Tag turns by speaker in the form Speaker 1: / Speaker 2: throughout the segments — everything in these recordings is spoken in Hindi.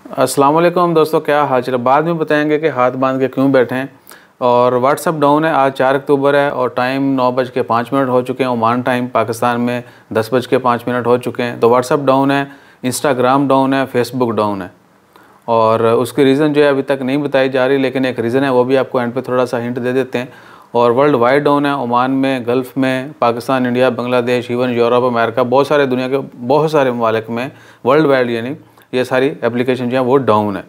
Speaker 1: अस्सलाम वालेकुम दोस्तों, क्या हाल चाल। बाद में बताएंगे कि हाथ बांध के क्यों बैठे हैं। और व्हाट्सअप डाउन है। आज 4 अक्टूबर है और टाइम 9:05 हो चुके हैं। ओमान टाइम पाकिस्तान में 10:05 हो चुके हैं। तो व्हाट्सअप डाउन है, इंस्टाग्राम डाउन है, फेसबुक डाउन है। और उसकी रीज़न जो है अभी तक नहीं बताई जा रही, लेकिन एक रीज़न है, वो भी आपको एंड पे थोड़ा सा हिंट दे देते हैं। और वर्ल्ड वाइड डाउन है, ओमान में, गल्फ़ में, Pakistan, India, Bangladesh, even Europe, America, बहुत सारे दुनिया के बहुत सारे ममालिक में वर्ल्ड वाइड यानी ये सारी एप्लीकेशन जो है वो डाउन है,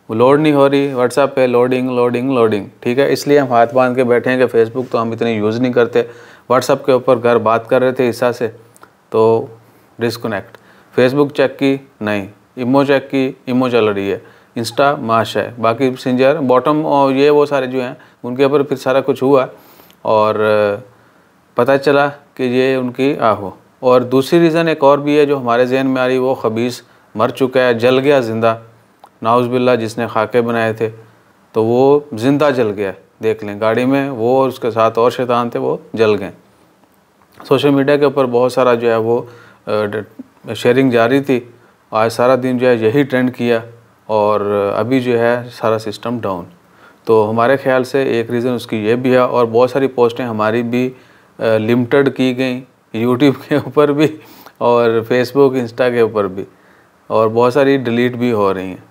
Speaker 1: वो लोड नहीं हो रही। व्हाट्सएप पे लोडिंग लोडिंग लोडिंग, ठीक है। इसलिए हम हाथ बांध के बैठे हैं कि फेसबुक तो हम इतने यूज़ नहीं करते। व्हाट्सएप के ऊपर घर बात कर रहे थे ईसा से, तो डिस्कनेक्ट। फेसबुक चेक की, नहीं। इमो चेक की, इमो चल रही है। इंस्टा माश है, बाकी मैसेंजर बॉटम और ये वो सारे जो हैं उनके ऊपर फिर सारा कुछ हुआ और पता चला कि ये उनकी आहो। और दूसरी रीज़न एक और भी है जो हमारे जहन में आ रही, वो खबीस मर चुका है, जल गया ज़िंदा, नाउज़ुबिल्लाह। जिसने खाके बनाए थे तो वो ज़िंदा जल गया, देख लें। गाड़ी में वो और उसके साथ और शैतान थे, वो जल गए। सोशल मीडिया के ऊपर बहुत सारा जो है वो शेयरिंग जारी थी। आज सारा दिन जो है यही ट्रेंड किया और अभी जो है सारा सिस्टम डाउन। तो हमारे ख़्याल से एक रीज़न उसकी ये भी है। और बहुत सारी पोस्टें हमारी भी लिमिटेड की गई, यूट्यूब के ऊपर भी और फेसबुक इंस्टा के ऊपर भी, और बहुत सारी डिलीट भी हो रही हैं।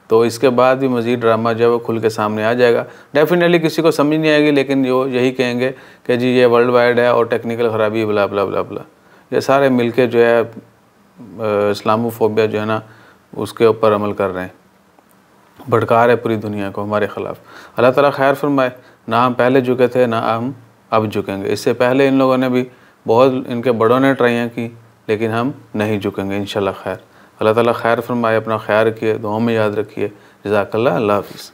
Speaker 1: तो इसके बाद भी मज़ीद ड्रामा जो है वो खुल के सामने आ जाएगा। डेफिनेटली किसी को समझ नहीं आएगी, लेकिन जो यही कहेंगे कि जी ये वर्ल्ड वाइड है और टेक्निकल ख़राबी बला बला बला बला। ये सारे मिलके जो है इस्लामोफोबिया जो है ना उसके ऊपर अमल कर रहे हैं, भड़का रहे पूरी दुनिया को हमारे ख़िलाफ़। अल्लाह ताला खैर फरमाए। ना हम पहले झुके थे, ना हम अब झुकेंगे। इससे पहले इन लोगों ने भी बहुत, इनके बड़ों ने ट्राइयाँ की, लेकिन हम नहीं झुकेंगे इंशाल्लाह। खैर, अल्लाह ताला खैर फरमाए। अपना ख्याल रखिए, दुआओं में याद रखिए। जज़ाकल्लाह। अल्लाह हाफ़िज़।